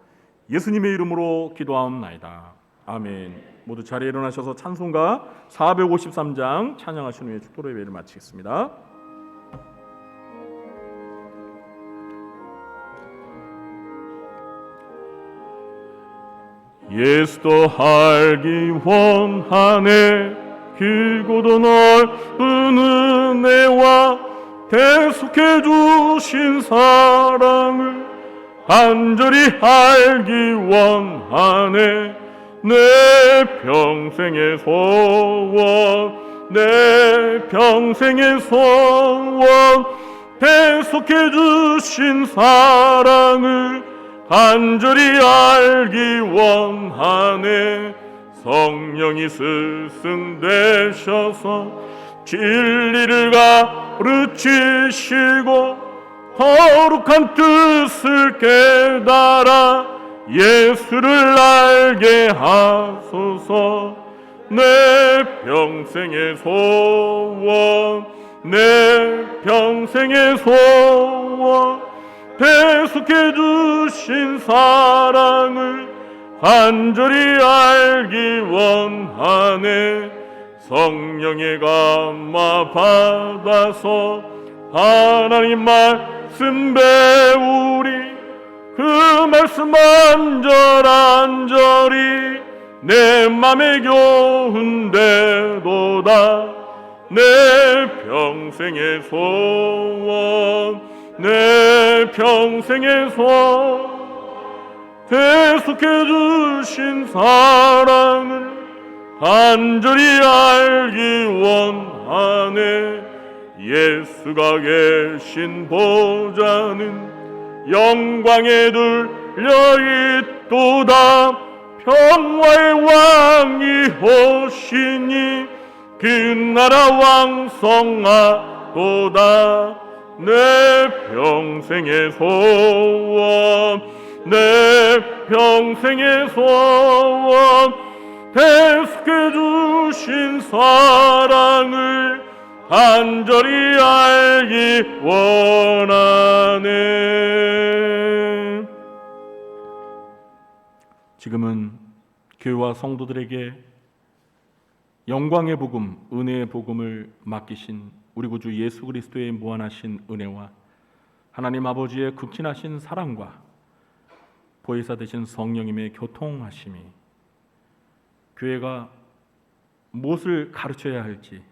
예수님의 이름으로 기도하옵나이다. 아멘. 모두 자리에 일어나셔서 찬송가 453장 찬양하신 후에 축도로 예배를 마치겠습니다. 예수도 알기 원하네 길고도 넓은 은혜와 대속해 주신 사랑을 간절히 알기 원하네 내 평생의 소원 내 평생의 소원 대속해 주신 사랑을 간절히 알기 원하네 성령이 스승되셔서 진리를 가르치시고 거룩한 뜻을 깨달아 예수를 알게 하소서 내 평생의 소원 내 평생의 소원 대속해 주신 사랑을 간절히 알기 원하네 성령의 감화 받아서 하나님 말씀 배우리 그 말씀 안절안절히 내 맘에 교훈되도다 내 평생의 소원 내 평생의 소원 대속해 주신 사랑을 간절히 알기 원하네 예수가 계신 보좌는 영광에 들려 있도다 평화의 왕이 오시니 그 나라 왕성하도다 내 평생의 소원 내 평생의 소원 대속해 주신 사랑을 간절히 알기 원하네. 지금은 교회와 성도들에게 영광의 복음, 은혜의 복음을 맡기신 우리 구주 예수 그리스도의 무한하신 은혜와 하나님 아버지의 극진하신 사랑과 보혜사 되신 성령님의 교통하심이 교회가 무엇을 가르쳐야 할지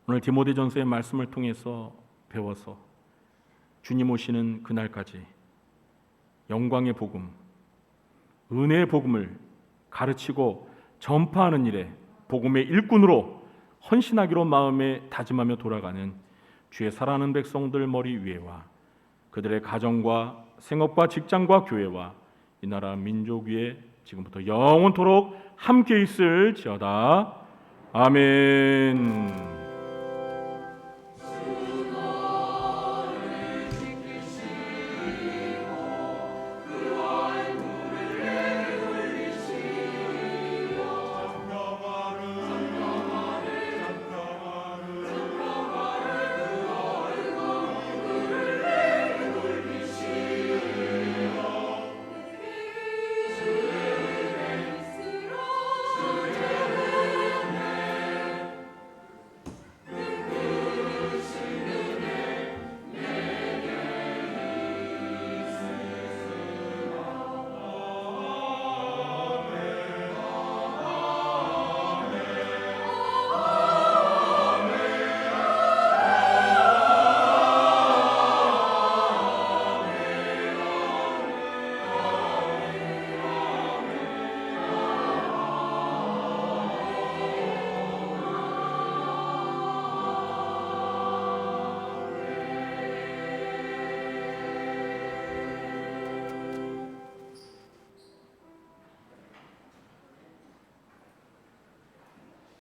오늘 디모데전서의 말씀을 통해서 배워서 주님 오시는 그날까지 영광의 복음, 은혜의 복음을 가르치고 전파하는 일에 복음의 일꾼으로 헌신하기로 마음에 다짐하며 돌아가는 주의 사랑하는 백성들 머리 위에와 그들의 가정과 생업과 직장과 교회와 이 나라 민족 위에 지금부터 영원토록 함께 있을지어다. 아멘.